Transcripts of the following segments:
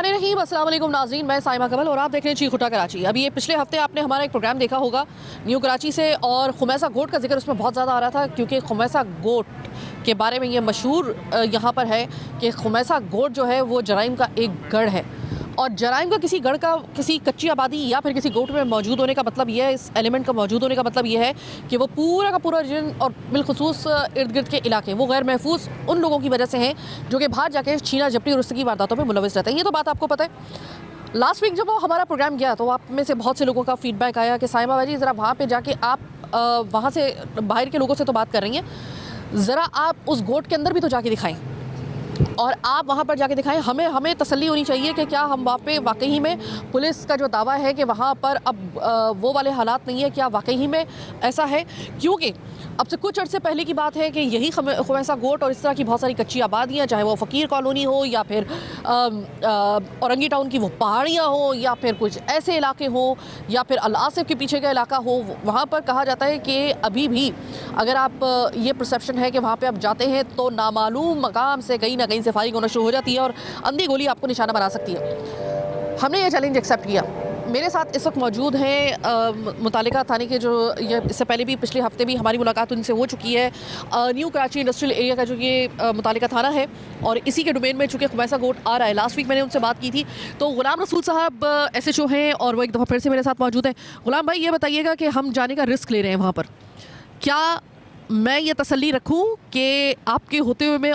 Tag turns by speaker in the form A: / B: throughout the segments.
A: बिस्मिल्लाहिर्रहमानिर्रहीम। अस्सलाम वालेकुम नाज़रीन, मैं साइमा कमल और आप देख रहे हैं चीखुटा कराची। अभी ये पिछले हफ्ते आपने हमारा एक प्रोग्राम देखा होगा न्यू कराची से, और खुमैसा गोट का जिक्र उसमें बहुत ज़्यादा आ रहा था क्योंकि खुमैसा गोट के बारे में ये मशहूर यहाँ पर है कि खुमैसा गोट जो है वो जराइम का एक गढ़ है। और जराइम का किसी गढ़ का किसी कच्ची आबादी या फिर किसी गोट में मौजूद होने का मतलब ये है, इस एलिमेंट का मौजूद होने का मतलब ये है कि वो पूरा का पूरा रीजन और बिलखुसूस इर्द गिर्द के इलाके वो गैर महफूज उन लोगों की वजह से हैं जो कि बाहर जाके छीना झपटी और उसकी वारदातों में मुलविस रहते हैं। ये तो बात आपको पता है। लास्ट वीक जब वो हमारा प्रोग्राम गया तो आप में से बहुत से लोगों का फीडबैक आया कि साइमा भाई ज़रा वहाँ पर जाके आप वहाँ से बाहर के लोगों से तो बात कर रही हैं, ज़रा आप उस गोट के अंदर भी तो जाके दिखाएं और आप वहाँ पर जाके दिखाएं। हमें तसल्ली होनी चाहिए कि क्या हम वहाँ पे वाकई में पुलिस का जो दावा है कि वहाँ पर अब वो वाले हालात नहीं है, क्या वाकई में ऐसा है? क्योंकि अब से कुछ अर्से पहले की बात है कि यही खुमैसा गोट और इस तरह की बहुत सारी कच्ची आबादियाँ, चाहे वो फ़कीर कॉलोनी हो या फिर औरंगी टाउन की वो पहाड़ियाँ हो या फिर कुछ ऐसे इलाके हो या फिर अल आसिफ के पीछे का इलाका हो, वहाँ पर कहा जाता है कि अभी भी अगर आप ये परसेप्शन है कि वहाँ पर आप जाते हैं तो नामालूम मकाम से कहीं ना कहीं से फायरिंग होना शुरू हो जाती है और अंधी गोली आपको निशाना बना सकती है। हमने ये चैलेंज एक्सेप्ट किया। मेरे साथ इस वक्त मौजूद हैं मुतालिका थाने के जो ये इससे पहले भी पिछले हफ्ते भी हमारी मुलाकात उनसे हो चुकी है, न्यू कराची इंडस्ट्रियल एरिया का जो ये मुतालिका थाना है और इसी के डोमेन में चूँकि खुमैसा गोट आ रहा है। लास्ट वीक मैंने उनसे बात की थी। तो गुलाम रसूल साहब SHO हैं और वो एक दफ़ा फिर से मेरे साथ मौजूद हैं। गुलाम भाई, ये बताइएगा कि हम जाने का रिस्क ले रहे हैं वहाँ पर, क्या मैं ये तसल्ली रखूँ कि आपके होते हुए मैं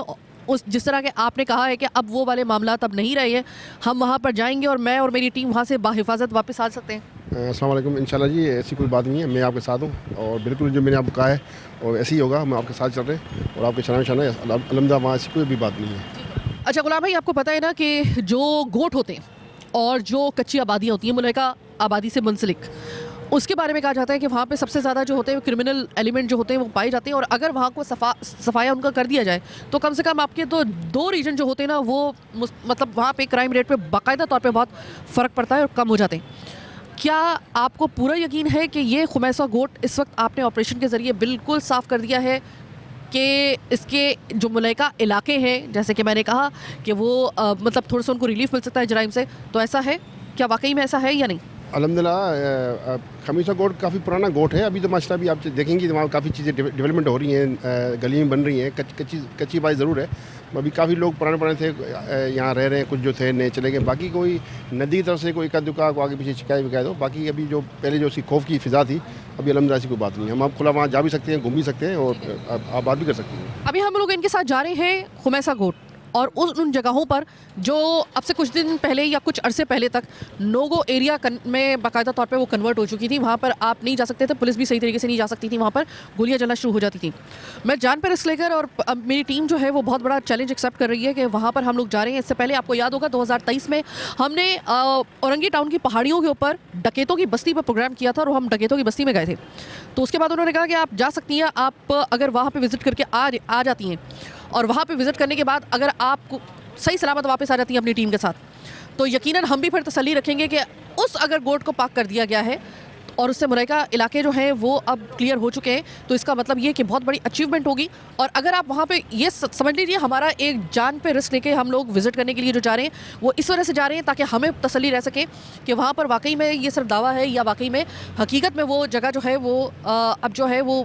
A: उस जिस तरह के आपने कहा है कि अब वो वाले मामला अब नहीं रहे हैं, हम वहाँ पर जाएंगे और मैं और मेरी टीम वहाँ से बाहिफाजत वापस आ सकते हैं?
B: अस्सलाम वालेकुम। इंशाल्लाह जी ऐसी कोई बात नहीं है, मैं आपके साथ हूँ और बिल्कुल जो मैंने आपको कहा है और ऐसे ही होगा। हम आपके साथ चल रहे हैं और आपके शनान अलहमदा वहाँ ऐसी कोई भी बात नहीं है।
A: अच्छा गुलाम भाई, आपको पता है ना कि जो गोट होते हैं और जो कच्ची आबादियाँ होती हैं मुल्का आबादी से मुंसलिक, उसके बारे में कहा जाता है कि वहाँ पे सबसे ज़्यादा जो होते हैं क्रिमिनल एलिमेंट जो होते हैं वो पाए जाते हैं। और अगर वहाँ को सफाया उनका कर दिया जाए तो कम से कम आपके तो दो रीजन जो होते हैं ना वो मतलब वहाँ पे क्राइम रेट पे बाकायदा तौर पे बहुत फ़र्क पड़ता है और कम हो जाते हैं। क्या आपको पूरा यकीन है कि ये खुमैसा गोट इस वक्त आपने ऑपरेशन के ज़रिए बिल्कुल साफ़ कर दिया है कि इसके जो मुल्का इलाके हैं, जैसे कि मैंने कहा कि वो मतलब थोड़ा सा उनको रिलीफ मिल सकता है जराइम से, तो ऐसा है? क्या वाकई में ऐसा है या नहीं?
B: अल्हम्दुलिल्लाह खुमैसा गोट काफ़ी पुराना गोट है। अभी तो माशाल्लाह भी आप देखेंगे वहाँ काफ़ी चीज़ें डेवलपमेंट हो रही हैं, गली में बन रही हैं। कच्ची बात ज़रूर है। अभी काफ़ी लोग पुराने थे यहाँ रह रहे हैं, कुछ जो थे नए चले गए। बाकी कोई नदी की तरफ से कोई इक्का दुक्का को आगे पीछे शिकायत हो। बाकी अभी जो पहले जो उसकी खौफ की फ़िज़ा थी, अभी अल्हम्दुलिल्लाह ऐसी कोई बात नहीं है। हम आप खुला वहाँ जा भी सकते हैं, घूम भी सकते हैं और आबाद भी कर सकते हैं।
A: अभी हम लोग इनके साथ जा रहे हैं खुमैसा गोट और उन जगहों पर जो अब से कुछ दिन पहले या कुछ अरसे पहले तक नोगो एरिया में बाकायदा तौर पे वो कन्वर्ट हो चुकी थी। वहाँ पर आप नहीं जा सकते थे, पुलिस भी सही तरीके से नहीं जा सकती थी, वहाँ पर गोलियाँ चलना शुरू हो जाती थी। मैं जान पर रिस्क लेकर और अब मेरी टीम जो है वो बहुत बड़ा चैलेंज एक्सेप्ट कर रही है कि वहाँ पर हम लोग जा रहे हैं। इससे पहले आपको याद होगा 2023 में हमने औरंगी टाउन की पहाड़ियों के ऊपर डकैतों की बस्ती पर प्रोग्राम किया था और हम डकैतों की बस्ती में गए थे। तो उसके बाद उन्होंने कहा कि आप जा सकती हैं, आप अगर वहाँ पर विज़िट करके आ जाती हैं और वहाँ पे विज़िट करने के बाद अगर आप सही सलामत वापस आ जाती हैं अपनी टीम के साथ, तो यकीनन हम भी फिर तसल्ली रखेंगे कि उस अगर गोट को पाक कर दिया गया है और उससे मुल्का इलाके जो हैं वो अब क्लियर हो चुके हैं, तो इसका मतलब ये कि बहुत बड़ी अचीवमेंट होगी। और अगर आप वहाँ पे ये समझ लीजिए हमारा एक जान पे रिस्क लेके हम लोग विज़िट करने के लिए जो जा रहे हैं वो इस वजह से जा रहे हैं ताकि हमें तसल्ली रह सके कि वहाँ पर वाकई में ये सिर्फ दावा है या वाकई में हकीकत में वो जगह जो है वो अब जो है वो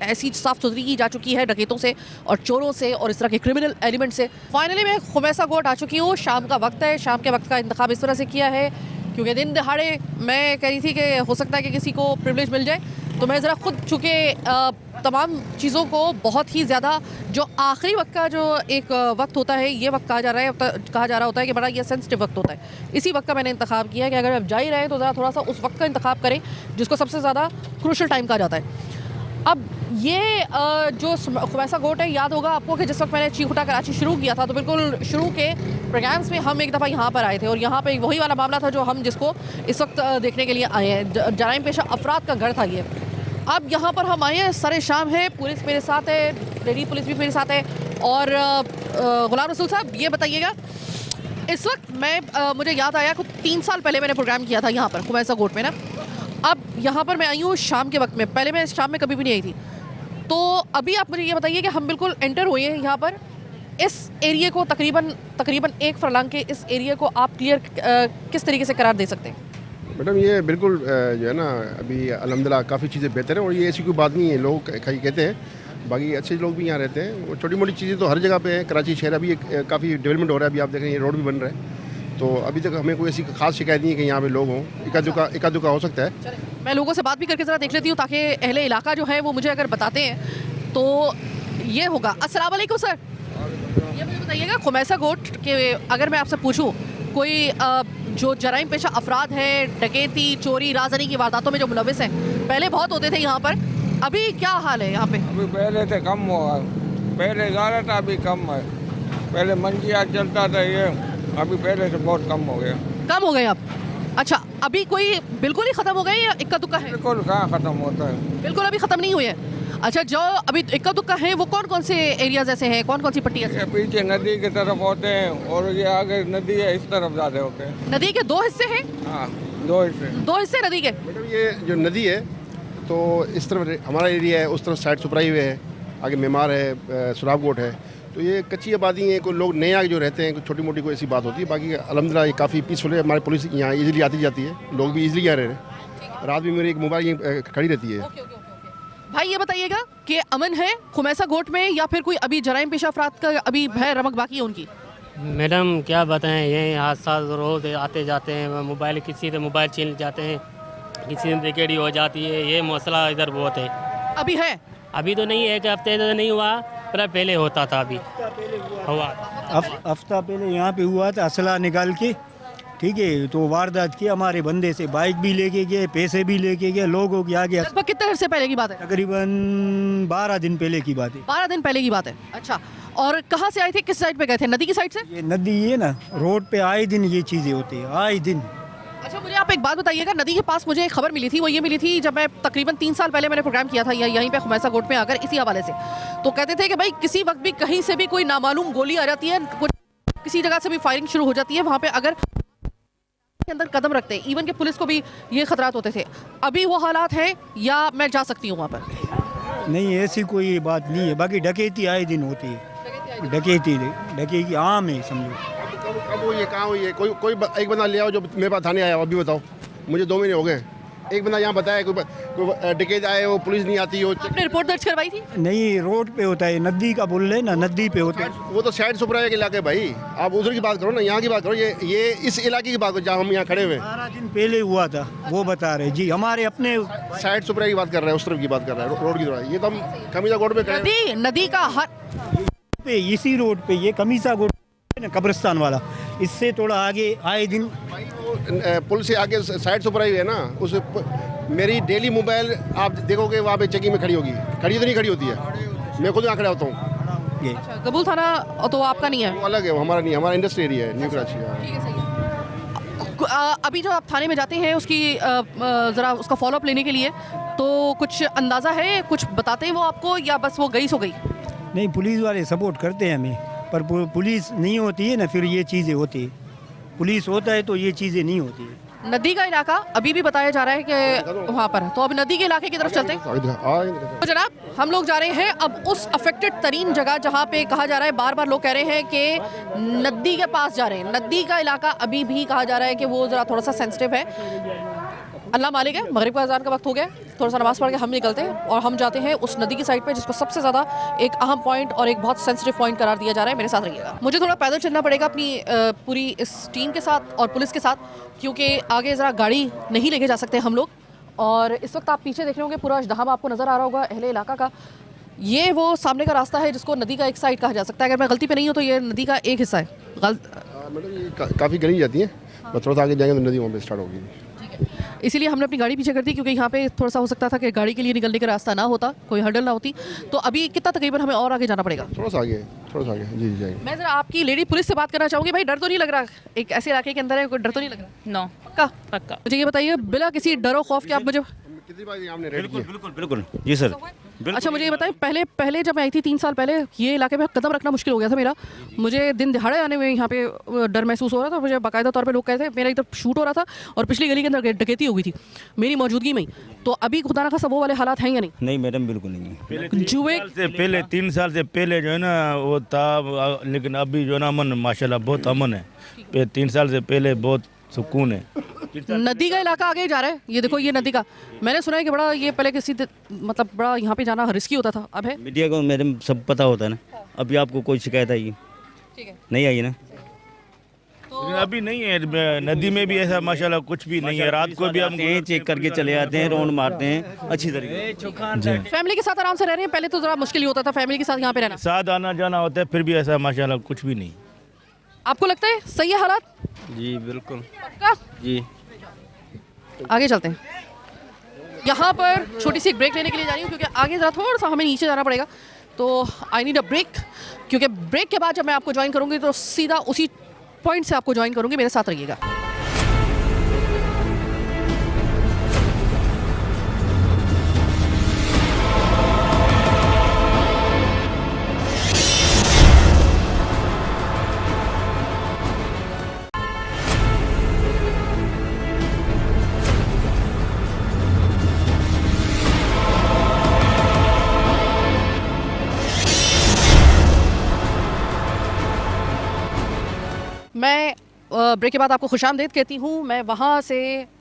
A: ऐसी साफ़ सुथरी की जा चुकी है डकैतों से और चोरों से और इस तरह के क्रिमिनल एलिमेंट से। फाइनली मैं खुमैसा गोट आ चुकी हूँ। शाम का वक्त है, शाम के वक्त का इंतखाब इस तरह से किया है क्योंकि दिन दहाड़े मैं कह रही थी कि हो सकता है कि किसी को प्रिविलेज मिल जाए, तो मैं ज़रा खुद चूँकि तमाम चीज़ों को बहुत ही ज़्यादा जो आखिरी वक्त का जो एक वक्त होता है, ये वक्त कहा जा रहा होता है कि बड़ा ये सेंसिटिव वक्त होता है। इसी वक्त का मैंने इंतखाब किया है कि अगर आप जा ही रहे हैं तो ज़रा थोड़ा सा उस वक्त का इंतखाब करें जिसको सबसे ज़्यादा क्रूशल टाइम कहा जाता है। अब ये जो खुमैसा गोट है, याद होगा आपको कि जिस वक्त मैंने चीखुटा कराची शुरू किया था तो बिल्कुल शुरू के प्रोग्राम्स में हम एक दफ़ा यहाँ पर आए थे और यहाँ पे वही वाला मामला था जो हम जिसको इस वक्त देखने के लिए आए हैं। जराइम पेशा अफराद का घर था ये। अब यहाँ पर हम आए हैं, सरे शाम है, पुलिस मेरे साथ है, लेडी पुलिस भी मेरे साथ है। और गुलाम रसूल साहब, ये बताइएगा इस वक्त मैं मुझे याद आया कि 3 साल पहले मैंने प्रोग्राम किया था यहाँ पर खुमैसा गोट में ना। अब यहाँ पर मैं आई हूँ शाम के वक्त में, पहले मैं शाम में कभी भी नहीं आई थी। तो अभी आप मुझे ये बताइए कि हम बिल्कुल एंटर हुए हैं यहाँ पर इस एरिया को तकरीबन 1 फरलांग के इस एरिया को आप क्लियर किस तरीके से करार दे सकते हैं?
B: मैडम ये बिल्कुल जो है ना अभी अल्हम्दुलिल्लाह काफ़ी चीज़ें बेहतर हैं और ये ऐसी कोई बात नहीं है, लोग कहीं कहते हैं, बाकी अच्छे लोग भी यहाँ रहते हैं। वो छोटी मोटी चीज़ें तो हर जगह पे हैं। कराची शहर अभी काफ़ी डेवलपमेंट हो रहा है, अभी आप देख रहे हैं रोड भी बन रहा है, तो अभी तक हमें कोई ऐसी खास शिकायत नहीं है कि यहाँ पे लोग हों। इक्का दुक्का हो सकता है।
A: मैं लोगों से बात भी करके ज़रा देख लेती हूँ ताकि अहले इलाका जो है वो मुझे अगर बताते हैं तो ये होगा। अस्सलाम वालेकुम सर, ये मुझे बताइएगा खुमैसा गोट के अगर मैं आपसे पूछूं कोई जो जराइम पेशा अफराद हैं, डकैती, चोरी, राजनी की वारदातों में जो मुलविस हैं, पहले बहुत होते थे यहाँ पर, अभी क्या हाल है यहाँ पे?
C: अभी पहले से कम हुआ, पहले ज़्यादा था, अभी कम है। पहले मंजिया चलता था ये, अभी पहले से बहुत कम हो गया।
A: कम हो गए अब? अच्छा, अभी कोई बिल्कुल ही ख़त्म हो गए या इक्का दुक्का है?
C: बिल्कुल कहाँ ख़त्म होता है,
A: बिल्कुल अभी ख़त्म नहीं हुए हैं। अच्छा, जो अभी इक्का दुक्का है वो कौन कौन से एरियाज ऐसे हैं, कौन कौन सी पट्टियाँ?
C: ये पीछे नदी की तरफ होते हैं और ये आगे नदी है, इस तरफ ज़्यादा होते हैं।
A: नदी के 2 हिस्से हैं?
C: हाँ, 2 हिस्से।
A: 2 हिस्से नदी के?
B: मैडम ये जो नदी है तो इस तरफ हमारा एरिया है, उस तरफ साइड सुपराई हुए है, आगे मेमार है, सुराब गोट है, तो ये कच्ची आबादी है। कोई लोग नए आगे जो रहते हैं, छोटी मोटी कोई ऐसी बात होती है, बाकी अल्हम्दुलिल्लाह ये काफ़ी पीसफुल है। हमारी पुलिस यहाँ इजीली आती जाती है, लोग भी इजीली आ रहे हैं। रात भी मेरी एक मोबाइल यहीं खड़ी रहती है।
A: भाई ये बताइएगा कि अमन है खुमैसा गोट में या फिर कोई अभी जराइम पेशा अफराद का अभी भय रमक बाकी है उनकी?
D: मैडम क्या बताएं, ये हादसा रोज आते जाते हैं। मोबाइल किसी से मोबाइल छीन जाते हैं, किसी से ब्रिगेडी हो जाती है, ये मसला इधर बहुत है।
A: अभी है?
D: अभी तो नहीं है, 1 हफ्ते तो नहीं हुआ, पर पहले होता था। अभी हुआ
E: हफ्ता पहले यहाँ पे हुआ था, असला निकाल के, ठीक है, तो वारदात की हमारे बंदे से, बाइक भी लेके गए, पैसे भी लेके गए, लोगों के आगे।
A: लगभग कितने अरसे पहले की बात है?
E: तकरीबन 12 दिन पहले की बात है।
A: 12 दिन पहले की बात है। अच्छा, और कहाँ से आए थे, किस साइड पे गए थे? नदी की साइड से?
E: ये नदी है ना, रोड पे आए दिन ये चीज़ें होती है, आए दिन।
A: अच्छा, मुझे आप एक बात बताइएगा, नदी के पास मुझे एक खबर मिली थी, वो ये मिली थी जब मैं तकरीबन 3 साल पहले मैंने प्रोग्राम किया था यहीं पे खुमैसा गोट में आकर, इसी हवाले से तो कहते थे कि भाई किसी वक्त भी कहीं से भी कोई नामालूम गोली आ जाती है, कुछ किसी जगह से भी फायरिंग शुरू हो जाती है, वहाँ पे अगर के अंदर कदम रखते हैं इवन के पुलिस को भी ये खतरात होते थे। अभी वो हालात हैं या मैं जा सकती हूँ वहाँ पर?
E: नहीं, ऐसी कोई बात नहीं है, बाकी डकैती आए दिन होती है। डकैती आम है, समझो।
B: कब हुई है, कहाँ हुई है? कोई एक बंदा ले आओ जो मेरे पास थाने आया, अभी बताओ मुझे। 2 महीने हो गए, एक बंदा यहाँ बताया कोई डकैत आए, वो पुलिस नहीं आती हो।
A: आपने रिपोर्ट दर्ज करवाई थी?
E: नहीं, रोड पे होता है, नदी का बोल रहे ना, नदी पे होता है।
B: वो तो साइड सुपराया के इलाके भाई, आप उधर की बात करो ना, यहाँ की बात करो। ये इस इलाके की बात करो जहाँ हम यहाँ खड़े हुए।
E: 12 दिन पहले हुआ था, वो बता रहे जी, हमारे अपने
B: साइड सुपराई की बात कर रहे हैं, उस तरफ की बात कर रहे हैं, रोड की तरफ। ये तो हम खमीसा गोट पे खड़े
A: नदी का हर
E: पे, इसी रोड पे, ये कमीसा गोट ना, कब्रिस्तान वाला, इससे थोड़ा आगे आए दिन।
B: पुल से आगे साइड सुपराई है ना, उस मेरी डेली मोबाइल आप देखोगे वहाँ पे चेकिंग में खड़ी होगी। खड़ी तो नहीं खड़ी होती है, मैं खुद यहाँ खड़ा होता हूँ।
E: ये
A: अच्छा, कबूल थाना तो आपका नहीं है?
B: वो अलग है, वो हमारा नहीं है, हमारा इंडस्ट्री एरिया है, न्यू कराची।
A: ठीक है, सही है। अभी जो आप थाने में जाते हैं उसकी ज़रा उसका फॉलोअप लेने के लिए तो कुछ अंदाज़ा है, कुछ बताते हैं वो आपको या बस वो गई सो गई?
E: नहीं, पुलिस वाले सपोर्ट करते हैं हमें, पर पुलिस नहीं होती है ना, फिर ये चीज़ें होती है। पुलिस होता है तो ये चीज़ें नहीं होती है।
A: नदी का इलाका अभी भी बताया जा रहा है कि वहाँ पर, तो अब नदी के इलाके की तरफ चलते हैं। तो जनाब हम लोग जा रहे हैं अब उस अफेक्टेड तरीन जगह जहाँ पे कहा जा रहा है, बार बार लोग कह रहे हैं कि नदी के पास जा रहे हैं। नदी का इलाका अभी भी कहा जा रहा है कि वो ज़रा थोड़ा सा सेंसिटिव है। अल्लाह मालिक है, मगरिब का अज़ान का वक्त हो गया, थोड़ा सा नमाज़ पढ़ के हम निकलते हैं और हम जाते हैं उस नदी की साइड पे जिसको सबसे ज़्यादा एक अहम पॉइंट और एक बहुत सेंसिटिव पॉइंट करार दिया जा रहा है। मेरे साथ रहिएगा। मुझे थोड़ा पैदल चलना पड़ेगा अपनी पूरी इस टीम के साथ और पुलिस के साथ, क्योंकि आगे ज़रा गाड़ी नहीं लेके जा सकते हम लोग। और इस वक्त आप पीछे देख रहे होंगे पूरा अजदहाम आपको नज़र आ रहा होगा अहले इलाका का। ये वो सामने का रास्ता है जिसको नदी का एक साइड कहा जा सकता है। अगर मैं गलती पे नहीं हूँ तो ये नदी का एक हिस्सा है।
B: मैडम ये काफ़ी गली जाती है, बस थोड़ा सा आगे जाएंगे तो नदी वहाँ पे स्टार्ट होगी।
A: इसीलिए हमने अपनी गाड़ी पीछे कर दी क्योंकि यहाँ पे थोड़ा सा हो सकता था कि गाड़ी के लिए निकलने का रास्ता ना होता, कोई हर्डल ना होती। तो अभी कितना तकरीबन हमें और आगे जाना पड़ेगा?
B: थोड़ा सा आगे जी जाएंगे।
A: मैं ज़रा आपकी लेडी पुलिस से बात करना चाहूँगी। भाई डर तो नहीं लग रहा? एक ऐसे इलाके के अंदर है, कोई डर तो नहीं लग रहा?
F: नो,
A: पक्का मुझे ये बताइए बिना किसी डर और खौफ के आप मुझे
B: कितनी बार आपने रेड
G: बिल्कुल बिल्कुल बिल्कुल जी सर।
A: अच्छा मुझे ये बताएं, पहले जब मैं आई थी 3 साल पहले, ये इलाके में कदम रखना मुश्किल हो गया था मेरा। मुझे दिन दिहाड़े आने में यहाँ पे डर महसूस हो रहा था। मुझे बाकायदा तौर पे लोग कहते थे, मेरा इधर शूट हो रहा था और पिछली गली के अंदर डकैती हो गई थी मेरी मौजूदगी में ही। तो अभी खुदा ना खासा वो वाले हालात हैं या नहीं?
F: नहीं मैडम, बिल्कुल नहीं है।
A: जुए
G: पहले 3 साल से पहले जो है ना वो था, लेकिन अभी जो है ना अमन, माशाल्लाह बहुत अमन है। 3 साल से पहले बहुत सुकून है।
A: नदी का इलाका आगे जा रहा है, ये देखो ये नदी का। मैंने सुना है कि बड़ा ये पहले मतलब बड़ा यहाँ पे जाना रिस्की होता था, अब है?
F: मीडिया को मैडम सब पता होता है ना। अभी आपको कोई शिकायत आई
A: ठीक है,
F: नहीं आई ना?
G: लेकिन अभी नहीं है, नदी में भी ऐसा माशाल्लाह कुछ भी नहीं है। रात को भी हम
F: चेक करके चले आते हैं, राउंड मारते हैं अच्छी तरीके।
A: फैमिली के साथ आराम से रह रहे हैं। पहले तो जरा मुश्किल ही होता था फैमिली के साथ यहाँ पे रहना।
G: साथ आना जाना होता है, फिर भी ऐसा माशाल्लाह कुछ भी नहीं।
A: आपको लगता है सही है हालात?
F: जी बिल्कुल
A: पक्का?
F: जी।
A: आगे चलते हैं। यहाँ पर छोटी सी एक ब्रेक लेने के लिए जा रही हूँ क्योंकि आगे जरा थोड़ा सा हमें नीचे जाना पड़ेगा। तो आई नीड अ ब्रेक, क्योंकि ब्रेक के बाद जब मैं आपको ज्वाइन करूँगी तो सीधा उसी पॉइंट से आपको ज्वाइन करूँगी। मेरे साथ रहिएगा। मैं ब्रेक के बाद आपको खुशामदीद कहती हूँ। मैं वहाँ से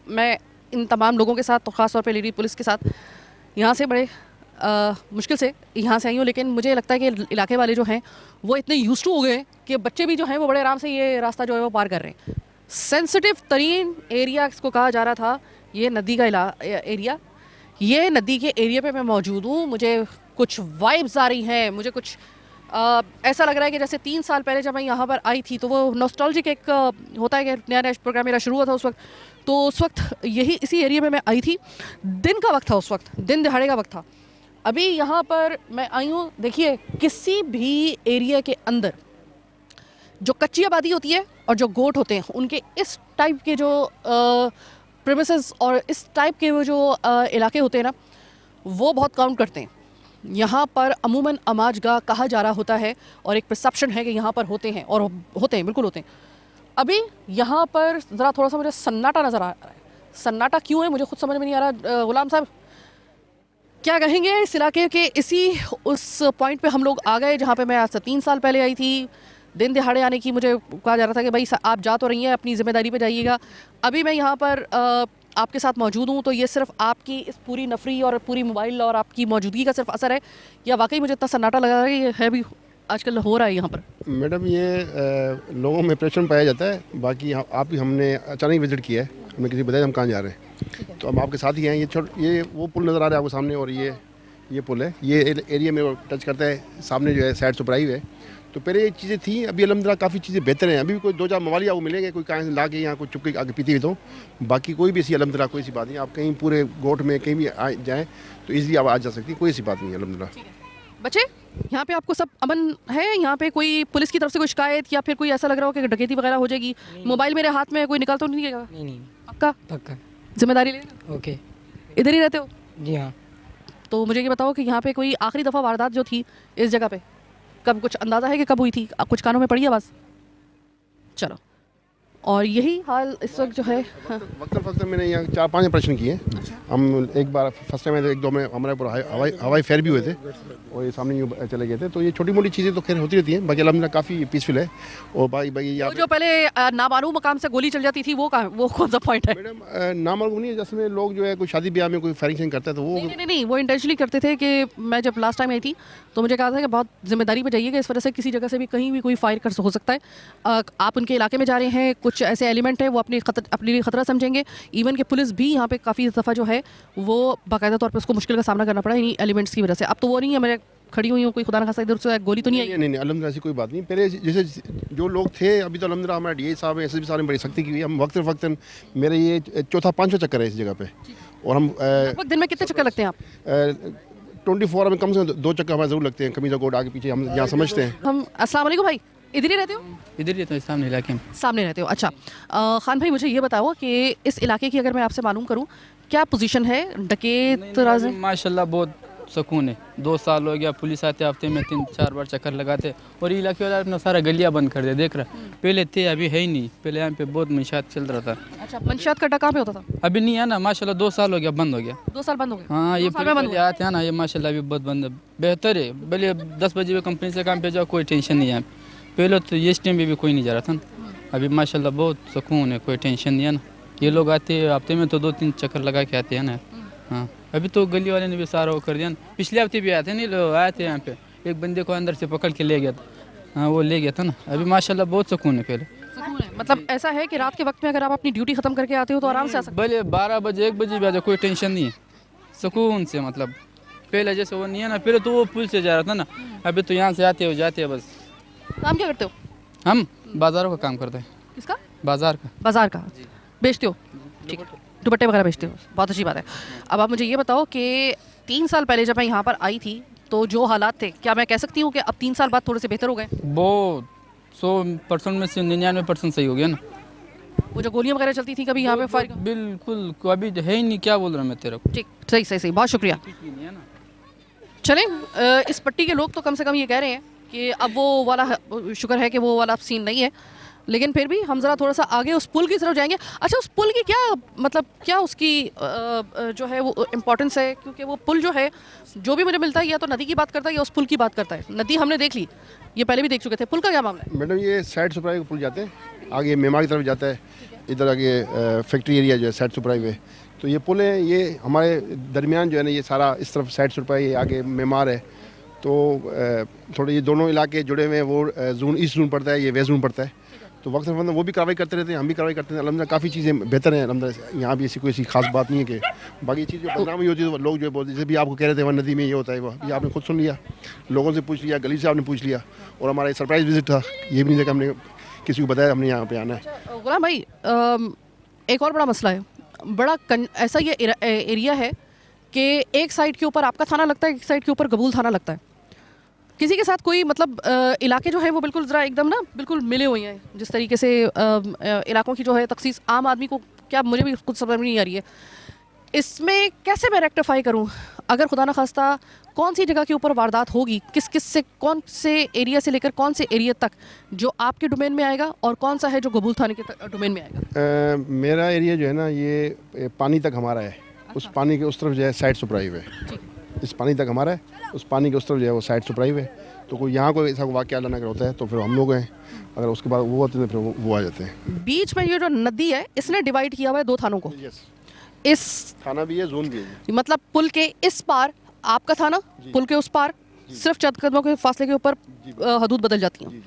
A: मैं इन तमाम लोगों के साथ, तो ख़ास तौर पे लेडी पुलिस के साथ यहाँ से बड़े मुश्किल से यहाँ से आई हूँ। लेकिन मुझे लगता है कि इलाके वाले जो हैं वो इतने यूज्ड टू हो गए कि बच्चे भी जो हैं वो बड़े आराम से ये रास्ता जो है वो पार कर रहे हैं। सेंसिटिव तरीन एरिया इसको कहा जा रहा था, ये नदी का एरिया। ये नदी के एरिया पे मैं मौजूद हूँ। मुझे कुछ वाइब्स आ रही हैं, मुझे कुछ ऐसा लग रहा है कि जैसे 3 साल पहले जब मैं यहाँ पर आई थी तो वो नॉस्टैल्जिक एक होता है कि नया नया प्रोग्राम मेरा शुरू हुआ था उस वक्त। तो उस वक्त यही इसी एरिया में मैं आई थी। दिन का वक्त था, उस वक्त दिन दिहाड़े का वक्त था। अभी यहाँ पर मैं आई हूँ, देखिए किसी भी एरिया के अंदर जो कच्ची आबादी होती है और जो गोट होते हैं उनके इस टाइप के जो प्रेमिसेस और इस टाइप के वो जो इलाके होते हैं ना, वो बहुत काउंट करते हैं। यहाँ पर अमूमन अमाजगाह कहा जा रहा होता है और एक परसेप्शन है कि यहाँ पर होते हैं, और होते हैं, बिल्कुल होते हैं। अभी यहाँ पर ज़रा थोड़ा सा मुझे सन्नाटा नज़र आ रहा है। सन्नाटा क्यों है मुझे खुद समझ में नहीं आ रहा। गुलाम साहब क्या कहेंगे इस इलाके के इसी उस पॉइंट पे हम लोग आ गए जहाँ पे मैं आज से 3 साल पहले आई थी। दिन दिहाड़े आने की मुझे कहा जा रहा था कि भाई आप जा तो रही हैं, अपनी ज़िम्मेदारी पे जाइएगा। अभी मैं यहाँ पर आपके साथ मौजूद हूँ, तो ये सिर्फ आपकी इस पूरी नफरी और पूरी मोबाइल और आपकी मौजूदगी का सिर्फ असर है, या वाकई मुझे इतना सन्नाटा लगा है कि ये है भी आजकल हो रहा है यहाँ पर?
B: मैडम ये लोगों में प्रेशर पाया जाता है। बाकी आप ही हमने अचानक विजिट किया है, हमें किसी बताया हम कहाँ जा रहे हैं, तो हम आपके साथ ही हैं। ये वो पुल नज़र आ रहा है आपको सामने, और ये पुल है, ये एरिया में टच करता है। सामने जो है साइड सुपराइव है। तो पहले ये चीज़ें थी, अभी अलहमदिल्ला काफ़ी चीज़ें बेहतर हैं। अभी भी कोई 2-4 मवाली आपको मिलेंगे, कोई कहीं ला के यहाँ कोई चुपके आगे पीती हुई, तो बाकी कोई भी ऐसी अलहमदिल्ला कोई सी बात नहीं। आप कहीं पूरे गोट में कहीं भी जाएँ तो ईजिली आप आ जा सकती, कोई ऐसी बात नहीं है अलहमदिल्ला।
A: बच्चे यहाँ पे आपको सब अमन है? यहाँ पे कोई पुलिस की तरफ से कोई शिकायत या फिर कोई ऐसा लग रहा हो कि डकैती वगैरह हो जाएगी? मोबाइल मेरे हाथ में है, कोई निकाल तो नहीं देगा?
H: नहीं।
A: पक्का?
H: पक्का।
A: जिम्मेदारी ले?
H: ओके।
A: इधर ही रहते हो?
H: जी हाँ।
A: तो मुझे ये बताओ कि यहाँ पे कोई आखिरी दफ़ा वारदात जो थी इस जगह पे कब, कुछ अंदाज़ा है कि कब हुई थी? कुछ कानों में पड़ी आवाज़? चलो, और यही हाल इस वक्त जो है। हाँ।
B: वक्त मैंने यहाँ 4-5 ऑपरेशन किए। हम एक बार फर्स्ट टाइम 1-2 में हमारे ऊपर हवाई फेयर भी हुए थे और ये सामने यूँ चले गए थे। तो ये छोटी मोटी चीज़ें तो खैर होती रहती हैं। बाकी अलहमदिल्ला काफ़ी पीसफुल है। और भाई यहाँ
A: जो पहले नामालूम मकाम से गोली चल जाती थी वो कौन सा पॉइंट है?
B: मैडम नामालूम नहीं है, जिसमें लोग जो है कोई शादी ब्याह में कोई फायरिंग करता है तो वो
A: नहीं, वो इंटेंशनली करते थे। कि मैं जब लास्ट टाइम आई थी तो मुझे कहा था कि बहुत जिम्मेदारी पे जाइएगा, इस वजह से किसी जगह से भी कहीं भी कोई फायर कर हो सकता है। आप उनके इलाके में जा रहे हैं, कुछ ऐसे एलिमेंट है वो अपने लिए खतरा समझेंगे। इवन कि पुलिस भी यहाँ पे काफ़ी दफ़ा जो है वो बाकायदा तौर पे उसको मुश्किल का सामना करना पड़ा इन्हीं एलिमेंट्स की वजह से। अब तो वो नहीं है, मैं खड़ी हुई हूँ, कोई खुदा न खासा इधर से गोली तो नहीं आई?
B: नहीं अलहमदिल्ला ऐसी कोई बात नहीं। पहले जैसे जो लोग थे, अभी तो अलहमदिल्ला हमारे DI साहब हैं, SSP साहब ने बड़ी सख्ती की हुई। हम वक्त मेरे ये 4था-5वां चक्कर है इस जगह पे। और हम
A: दिन में कितने चक्कर लगते हैं आप?
B: 24 में कम से कम 2 चक्कर हमारे ज़रूर लगते हैं, कमीजा कोट आगे पीछे हम यहाँ समझते हैं।
A: हम अस्सलाम वालेकुम भाई, इधर ही रहते हो?
H: इधर ही तो सामने इलाके में।
A: सामने रहते हो, अच्छा। खान भाई मुझे ये बताओ कि इस इलाके की अगर मैं आपसे मालूम करूं क्या पोजीशन है? डकैत राज
H: माशाल्लाह बहुत सुकून है। 2 साल हो गया, पुलिस आते हफ्ते में 3-4 बार चक्कर लगाते, और ये इलाके वाला अपना सारा गलियाँ बंद कर दिया। देख रहा, पहले थे, अभी है ही नहीं। पहले यहाँ पे बहुत मंशात चल रहा था,
A: अच्छा, मंशियात का अड्डा कहाँ पे होता था?
H: अभी नहीं है ना माशाल्लाह। 2 साल हो गया, बंद हो गया।
A: 2 साल बंद हो गए?
H: हाँ, ये
A: 2 साल में बंद
H: पहले आते हैं ना, ये माशाल्लाह अभी बहुत बंद है। बेहतर है, भले 10 बजे कंपनी से काम पे जाओ, कोई टेंशन नहीं है। पहले तो ये टाइम में भी कोई नहीं जा रहा था ना, अभी माशाल्लाह बहुत सुकून है, कोई टेंशन नहीं है ना। ये लोग आते हैं हफ्ते में तो 2-3 चक्कर लगा के आते हैं ना। हाँ, अभी तो गली वाले ने भी सारा वो कर दिया ना। पिछले हफ्ते भी आए थे, नहीं लोग आए थे यहाँ पे, एक बंदे को अंदर से पकड़ के ले गया था। हाँ, वो ले गया था ना। अभी माशाल्लाह बहुत सुकून है। पहले
A: सुकून है, मतलब ऐसा है कि रात के वक्त में अगर आप अपनी ड्यूटी खत्म करके आते हो तो आराम से आ सकते
H: भले 12 बजे 1 बजे भी आ जाओ, कोई टेंशन नहीं है, सुकून से। मतलब पहले जैसे वो नहीं है ना, पहले तो वो पुल से जा रहा था ना, अभी तो यहाँ से आते हो जाते हैं बस।
A: हो। काम क्या करते हो?
H: हम बाज़ारों का काम करते हैं।
A: किसका?
H: बाज़ार का।
A: बाजार का बेचते हो? ठीक है, दुपट्टे वगैरह बेचते हो, बहुत अच्छी बात है। अब आप मुझे ये बताओ कि 3 साल पहले जब मैं यहाँ पर आई थी तो जो हालात थे, क्या मैं कह सकती हूँ कि अब 3 साल बाद थोड़े से बेहतर हो गए?
H: वो 100% में से 99% सही हो गया ना।
A: वो जो गोलियाँ वगैरह चलती थी कभी यहाँ पे फायर?
H: बिल्कुल, अभी है ही नहीं। क्या बोल रहा मैं तेरे को?
A: ठीक, सही सही सही, बहुत शुक्रिया। चलें, इस पट्टी के लोग तो कम से कम ये कह रहे हैं कि अब वो वाला, शुक्र है कि वो वाला सीन नहीं है, लेकिन फिर भी हम ज़रा थोड़ा सा आगे उस पुल की तरफ जाएंगे। अच्छा, उस पुल की क्या मतलब, क्या उसकी जो है वो इम्पोर्टेंस है? क्योंकि वो पुल जो है, जो भी मुझे मिलता है या तो नदी की बात करता है या उस पुल की बात करता है। नदी हमने देख ली, ये पहले भी देख चुके थे। पुल का क्या मामला है?
B: मैडम ये साइड सुपराई के पुल जाते हैं, आगे मेमार की तरफ जाता है, इधर आगे फैक्ट्री एरिया जो है साइड सुपराई में। तो ये पुल है, ये हमारे दरमियान जो है ना, ये सारा इस तरफ साइड सुपराई, आगे मेमार है। तो थोड़े ये दोनों इलाके जुड़े हुए हैं। वो जोन ईस्ट जोन पड़ता है, ये वेस्ट जोन पड़ता है। तो वक्त मतलब वो भी कार्रवाई करते रहते हैं, हम भी कार्रवाई करते हैं। अलहमदिल्ला काफ़ी चीज़ें बेहतर हैं अलहमदिल्ला। यहाँ भी ऐसी कोई ऐसी खास बात नहीं है कि बाकी चीज़ जो बदनाम हुई होती है तो लोग जो बोलते, जैसे भी आपको कह रहे थे वहाँ नदी में ये होता है, वो ये आपने खुद सुन लिया, लोगों से पूछ लिया, गली से आपने पूछ लिया। और हमारा एक सरप्राइज़ विजिट था, ये भी नहीं था कि हमने किसी को बताया हमने यहाँ पे आना है।
A: गुलाम भाई, एक और बड़ा मसला है, बड़ा ऐसा ये एरिया है कि एक साइड के ऊपर आपका थाना लगता है, एक साइड के ऊपर कबूल थाना लगता है। किसी के साथ कोई मतलब इलाके जो है वो बिल्कुल ज़रा एकदम ना बिल्कुल मिले हुए हैं। जिस तरीके से इलाकों की जो है तखसीस आम आदमी को, क्या मुझे भी कुछ समझ में नहीं आ रही है। इसमें कैसे मैं रेक्टिफाई करूं? अगर खुदा न खास्ता कौन सी जगह के ऊपर वारदात होगी, किस किस से, कौन से एरिया से लेकर कौन से एरिया तक जो आपके डोमेन में आएगा और कौन सा है जो कबूल थाने के डोमेन में आएगा?
B: मेरा एरिया जो है ना, ये पानी तक हमारा है। उस पानी के उस तरफ जो है साइड सुपराइव है, इस पानी तक हमारा है, उस पानी के उस तरफ जो है वो साइड सुपराइव है। तो कोई यहाँ कोई ऐसा वाक़या अल्लाह ना करे होता है तो फिर हम लोग हैं, अगर उसके बाद वो होते हैं फिर वो आ जाते हैं।
A: बीच में ये जो नदी है, इसने डिवाइड किया हुआ है 2 थानों को। इस
B: थाना भी है, जोन भी है।
A: मतलब पुल के इस पार आपका थाना, पुल के उस पार सिर्फ चंद कदमों के फासले के ऊपर हदूद बदल जाती हैं।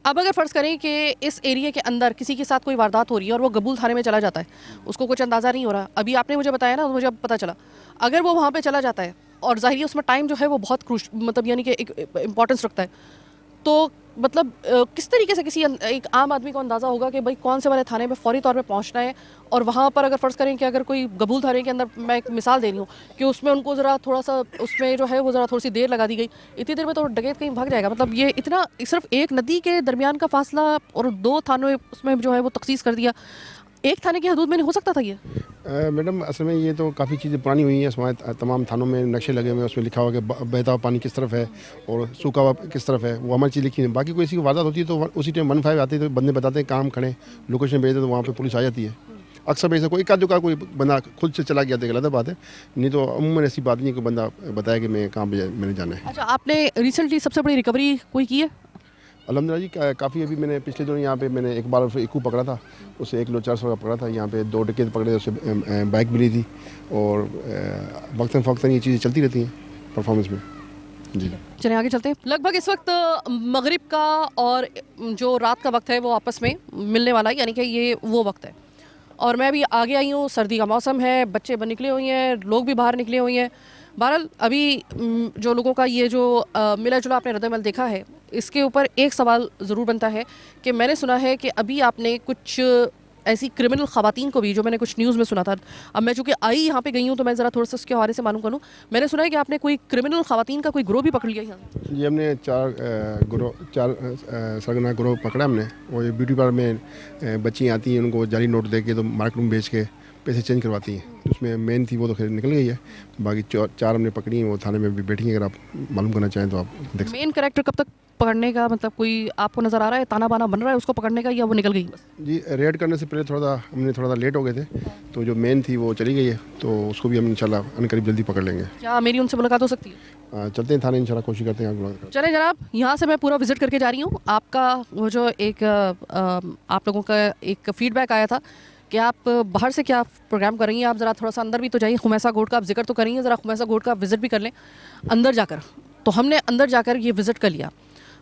A: अब अगर फ़र्ज़ करें कि इस एरिया के अंदर किसी के साथ कोई वारदात हो रही है और वो कबूल थाने में चला जाता है, उसको कुछ अंदाज़ा नहीं हो रहा। अभी आपने मुझे बताया ना, तो मुझे अब पता चला, अगर वो वहाँ पे चला जाता है और ज़ाहिर है उसमें टाइम जो है वो बहुत मतलब यानी कि एक इम्पॉर्टेंस रखता है, तो मतलब किस तरीके से किसी एक आम आदमी को अंदाज़ा होगा कि भाई कौन से वाले थाने में फ़ौरी तौर पे पहुंचना है। और वहाँ पर अगर फ़र्ज़ करें कि अगर कोई कबूल थाने के अंदर, मैं एक मिसाल दे रही हूँ कि उसमें उनको ज़रा थोड़ा सा उसमें जो है वो ज़रा थोड़ी सी देर लगा दी गई, इतनी देर में तो डकैत कहीं भाग जाएगा। मतलब ये इतना सिर्फ एक नदी के दरमियान का फासला और 2 थानों उसमें जो है वो तखसीस कर दिया, एक थाने की हदूद में नहीं हो सकता था ये?
B: मैडम असल में ये तो काफ़ी चीज़ें पुरानी हुई हैं। हमारे तमाम थानों में नक्शे लगे हुए हैं, उसमें लिखा हुआ कि बहता हुआ पानी किस तरफ है और सूखा हुआ किस तरफ है, वो हमारी चीज़ लिखी है। बाकी कोई ऐसी वारदात होती है तो उसी टाइम 15 आती है तो बंदे बताते हैं कहाँ खड़े, लोकेशन भेजते तो वहाँ पर पुलिस आ जाती है। अक्सर ऐसा कोई एकाध का कोई बंदा खुद से चला गया तो गलत बात है, नहीं तो अमूमन ऐसी बात नहीं है कि बंदा बताया कि मैं कहाँ पे मैंने जाना है।
A: अच्छा, आपने रिसेंटली सबसे बड़ी रिकवरी कोई की है?
B: अल्हम्दुलिल्लाह जी, काफ़ी अभी मैंने पिछले दिनों यहाँ पे मैंने एक बार इक्कू पकड़ा था, उससे 1 किलो 400 का पकड़ा था। यहाँ पे 2 डकैत पकड़े, उससे बाइक मिली थी। और वक्तन फ़वक्तन ये चीज़ें चलती रहती हैं परफॉर्मेंस में। जी,
A: चलिए आगे चलते हैं। लगभग इस वक्त मगरिब का और जो रात का वक्त है वो आपस में मिलने वाला है, यानी कि ये वो वक्त है। और मैं भी आगे आई हूँ, सर्दी का मौसम है, बच्चे निकले हुए हैं, लोग भी बाहर निकले हुए हैं। बहरहाल अभी जो लोगों का ये जो मिला जुला आपने रद्दमल देखा है, इसके ऊपर एक सवाल ज़रूर बनता है कि मैंने सुना है कि अभी आपने कुछ ऐसी क्रिमिनल खवातीन को भी, जो मैंने कुछ न्यूज़ में सुना था, अब मैं चूँकि आई यहाँ पे गई हूँ तो मैं ज़रा थोड़ा सा उसके हवाले से मालूम करूँ। मैंने सुना है कि आपने कोई क्रिमिनल खवातीन का कोई ग्रोह भी पकड़ लिया यहाँ।
B: जी हमने चार सरगना ग्रोह पकड़ा हमने। वो ये ब्यूटी पार्लर में बच्चियाँ आती हैं, उनको जाली नोट दे के तो मार्केट में बेच के पैसे चेंज करवाती हैं। तो उसमें मेन थी वो तो खैर निकल गई है, बाकी चार हमने पकड़ी हैं, वो थाने में भी बैठी हैं। अगर आप मालूम करना चाहें तो आप देख सकते
A: मेन कैरेक्टर कब तक पकड़ने का मतलब कोई आपको नज़र आ रहा है, ताना बाना बन रहा है उसको पकड़ने का, या वो निकल गई बस?
B: हैं। जी रेड करने से पहले हमने थोड़ा सा लेट हो गए थे, तो जो मेन थी वो चली गई है, तो उसको भी हम इंशाल्लाह अनकरीब जल्दी पकड़ लेंगे।
A: क्या मेरी उनसे मुलाकात हो सकती है?
B: चलते हैं थाने, इंशाल्लाह कोशिश करते हैं आपको मुलाकात।
A: चलें जनाब, यहाँ से मैं पूरा विजिट करके जा रही हूँ। आपका वो जो एक आप लोगों का एक फीडबैक आया था कि आप बाहर से क्या प्रोग्राम कर रही हैं, आप ज़रा थोड़ा सा अंदर भी तो जाइए। खुमैसा गोट का आप जिक्र तो कर रही हैं, ज़रा खुमैसा गोट का विज़िट भी कर लें अंदर जाकर। तो हमने अंदर जाकर ये विज़िट कर लिया,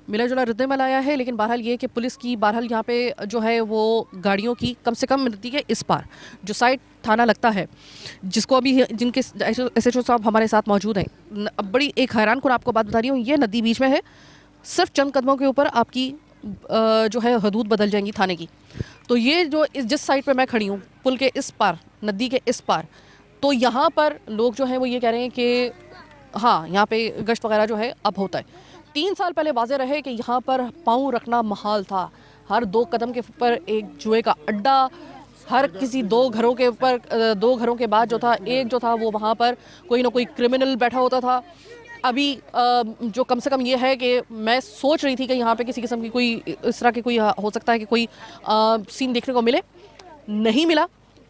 A: मिला जुला रद्दमल आया है। लेकिन बहरहाल ये कि पुलिस की बहरहाल यहाँ पे जो है वो गाड़ियों की कम से कम मिलती है इस पार जो साइड थाना लगता है, जिसको अभी जिनके SHO साहब हमारे साथ मौजूद हैं। अब बड़ी एक हैरान कुन आपको बात बता रही हूँ, ये नदी बीच में है, सिर्फ चंद कदमों के ऊपर आपकी जो है हदूद बदल जाएंगी थाने की। तो ये जो जिस साइड पे मैं खड़ी हूँ, पुल के इस पार, नदी के इस पार, तो यहाँ पर लोग जो हैं वो ये कह रहे हैं कि हाँ यहाँ पे गश्त वगैरह जो है अब होता है। 3 साल पहले वाज़े रहे कि यहाँ पर पाँव रखना महाल था। हर 2 कदम के ऊपर एक जुए का अड्डा, हर किसी 2 घरों के ऊपर 2 घरों के बाद जो था एक जो था वो वहाँ पर कोई ना कोई क्रिमिनल बैठा होता था। अभी जो कम से कम ये है कि मैं सोच रही थी कि यहाँ पे किसी किस्म की कोई इस तरह की कोई हो सकता है कि कोई सीन देखने को मिले, नहीं मिला।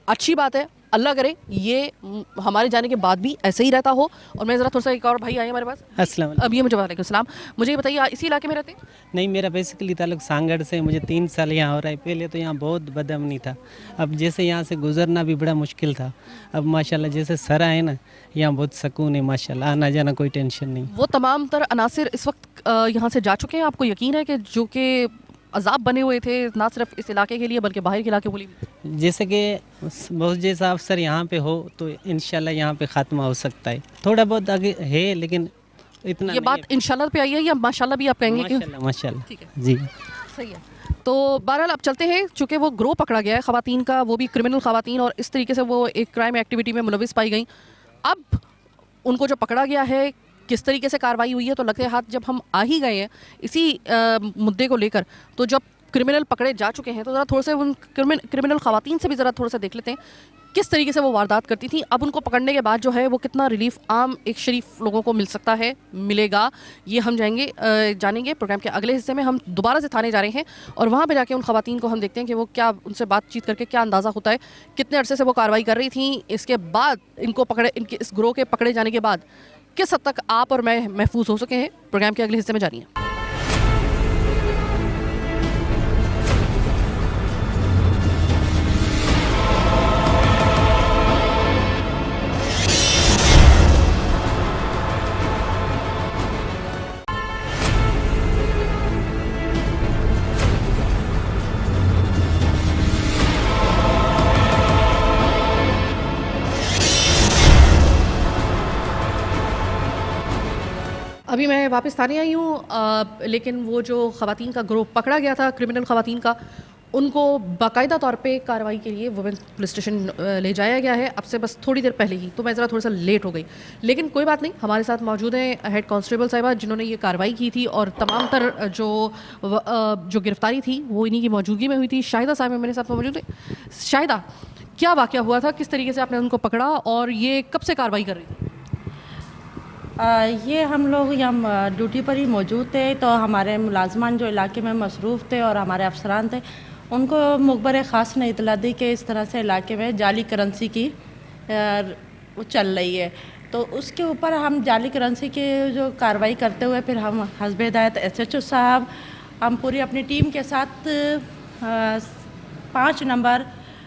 A: अच्छी बात है, अल्लाह करे ये हमारे जाने के बाद भी ऐसे ही रहता हो। और मैं ज़रा थोड़ा सा, एक और भाई आए हमारे पास।
I: अस्सलाम वालेकुम।
A: अभी मुझे वालेकुम सलाम। मुझे ये बताइए, इसी इलाके में रहते हैं?
I: नहीं, मेरा बेसिकली ताल्लुक सांगड़ से, मुझे 3 साल यहाँ हो रहा है। पहले तो यहाँ बहुत बदअमनी था, अब जैसे यहाँ से गुजरना भी बड़ा मुश्किल था। अब माशाल्लाह जैसे सरा है ना, यहाँ बहुत सुकून है माशाल्लाह, आना जाना कोई टेंशन नहीं।
A: वो तमाम तर अनासिर इस वक्त यहाँ से जा चुके हैं, आपको यकीन है कि जो कि अजाब बने हुए थे ना सिर्फ इस इलाके के लिए बल्कि बाहर के इलाके बोली भी?
I: जैसे कि बहुत जैसा अफसर यहाँ पे हो तो इंशाल्लाह यहाँ पे ख़ात्मा हो सकता है। थोड़ा बहुत आगे है लेकिन इतना
A: ये बात इंशाल्लाह पे आई है या माशाल्लाह भी आप कहेंगे?
I: माशाल्लाह माशाल्लाह।
A: ठीक है,
I: जी
A: सही है। तो बहरहाल अब चलते हैं, चूँकि वो ग्रोह पकड़ा गया है ख़वातीन का, वो भी क्रिमिनल ख़वातीन, और इस तरीके से वो एक क्राइम एक्टिविटी में मुलविस पाई गई। अब उनको जो पकड़ा गया है, किस तरीके से कार्रवाई हुई है, तो लगते हाथ जब हम आ ही गए हैं इसी मुद्दे को लेकर, तो जब क्रिमिनल पकड़े जा चुके हैं तो ज़रा थोड़ा से उन क्रिमिनल ख़वातीन से भी ज़रा थोड़ा सा देख लेते हैं किस तरीके से वो वारदात करती थी। अब उनको पकड़ने के बाद जो है वो कितना रिलीफ आम एक शरीफ लोगों को मिल सकता है, मिलेगा, ये हम जानेंगे प्रोग्राम के अगले हिस्से में। हम दोबारा से थाने जा रहे हैं और वहाँ पे जाके उन ख़वातीन को हम देखते हैं कि वो क्या, उनसे बातचीत करके क्या अंदाज़ा होता है, कितने अरसे से वो कार्रवाई कर रही थी, इसके बाद इनको पकड़े, इनके इस ग्रोह के पकड़े जाने के बाद किस हद तक आप और मैं महफूज हो सके हैं। प्रोग्राम के अगले हिस्से में जानिए। अभी मैं वापस थाने आई हूँ, लेकिन वो जो ख़वातीन का ग्रोह पकड़ा गया था, क्रिमिनल ख़वातीन का, उनको बाकायदा तौर पे कार्रवाई के लिए वुमेंस पुलिस स्टेशन ले जाया गया है अब से बस थोड़ी देर पहले ही। तो मैं ज़रा थोड़ा सा लेट हो गई, लेकिन कोई बात नहीं। हमारे साथ मौजूद हैं हेड कांस्टेबल साहिबा जिन्होंने ये कार्रवाई की थी और तमाम तर जो गिरफ्तारी थी वो इन्हीं की मौजूदगी में हुई थी। शाहिदा साहिबा मेरे साथ मौजूद है। शाहिदा, क्या वाक़या हुआ था, किस तरीके से आपने उनको पकड़ा और ये कब से कार्रवाई कर रही थी?
J: ये हम लोग यहाँ ड्यूटी पर ही मौजूद थे, तो हमारे मुलाजमान जो इलाके में मसरूफ़ थे और हमारे अफसरान थे, उनको मुखबर ख़ास ने इतला दी कि इस तरह से इलाके में जाली करेंसी की वो चल रही है। तो उसके ऊपर हम जाली करेंसी की जो कार्रवाई करते हुए फिर हम हस्ब हिदायत SHO साहब, हम पूरी अपनी टीम के साथ 5 नंबर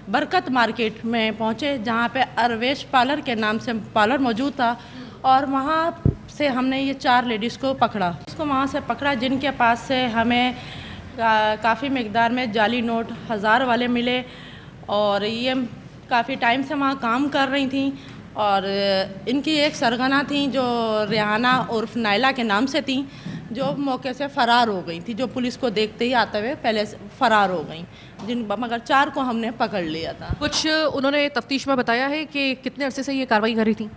J: बरकत मार्केट में पहुँचे, जहाँ पे अरवेश पार्लर के नाम से पार्लर मौजूद था, और वहाँ से हमने ये 4 लेडीज़ को पकड़ा। उसको वहाँ से पकड़ा जिनके पास से हमें काफ़ी मिकदार में जाली नोट 1000 वाले मिले, और ये काफ़ी टाइम से वहाँ काम कर रही थी। और इनकी एक सरगना थी जो रेहाना उर्फ नाइला के नाम से थी, जो मौके से फ़रार हो गई थी, जो पुलिस को देखते ही आते हुए पहले से फ़रार हो गई, मगर 4 को हमने पकड़ लिया था।
A: कुछ उन्होंने तफ्तीश में बताया है कि कितने अरसे से ये कार्रवाई कर रही थी?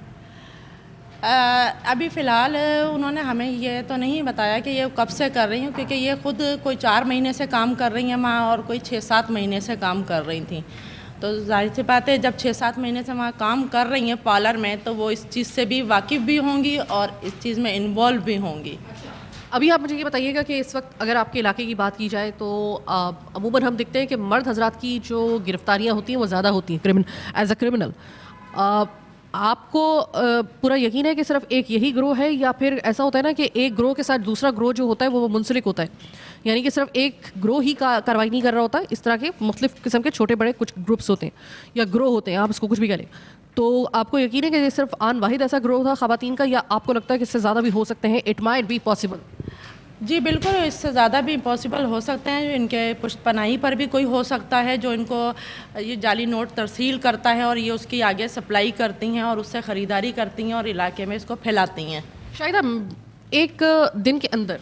J: अभी फ़िलहाल उन्होंने हमें ये तो नहीं बताया कि ये कब से कर रही हैं, क्योंकि ये खुद कोई 4 महीने से काम कर रही हैं वहाँ और कोई 6-7 महीने से काम कर रही थी। तो जाहिर सी बात है, जब 6-7 महीने से वहाँ काम कर रही हैं पार्लर में, तो वो इस चीज़ से भी वाकिफ़ भी होंगी और इस चीज़ में इन्वॉल्व भी होंगी।
A: अभी आप मुझे ये बताइएगा कि इस वक्त अगर आपके इलाके की बात की जाए तो अमूमन हम देखते हैं कि मर्द हजरात की जो गिरफ्तारियां होती हैं वो ज़्यादा होती हैं एज अ क्रिमिनल। आपको पूरा यकीन है कि सिर्फ एक यही ग्रोह है, या फिर ऐसा होता है ना कि एक ग्रोह के साथ दूसरा ग्रोह जो होता है वो मुंसलिक होता है, यानी कि सिर्फ एक ग्रोह ही कार्रवाई नहीं कर रहा होता, इस तरह के मुख्तलिफ किस्म के छोटे बड़े कुछ ग्रुप्स होते हैं या ग्रोह होते हैं, आप इसको कुछ भी कह लें। तो आपको यकीन है कि ये सिर्फ आन वाहिद ऐसा ग्रोह था ख़वातीन का, या आपको लगता है कि इससे ज़्यादा भी हो सकते हैं? It might be possible.
J: जी बिल्कुल, इससे ज़्यादा भी पॉसिबल हो सकते हैं। इनके पुश्तपनाही पर भी कोई हो सकता है जो इनको ये जाली नोट तरसील करता है और ये उसकी आगे सप्लाई करती हैं और उससे ख़रीदारी करती हैं और इलाके में इसको फैलाती हैं।
A: शायद एक दिन के अंदर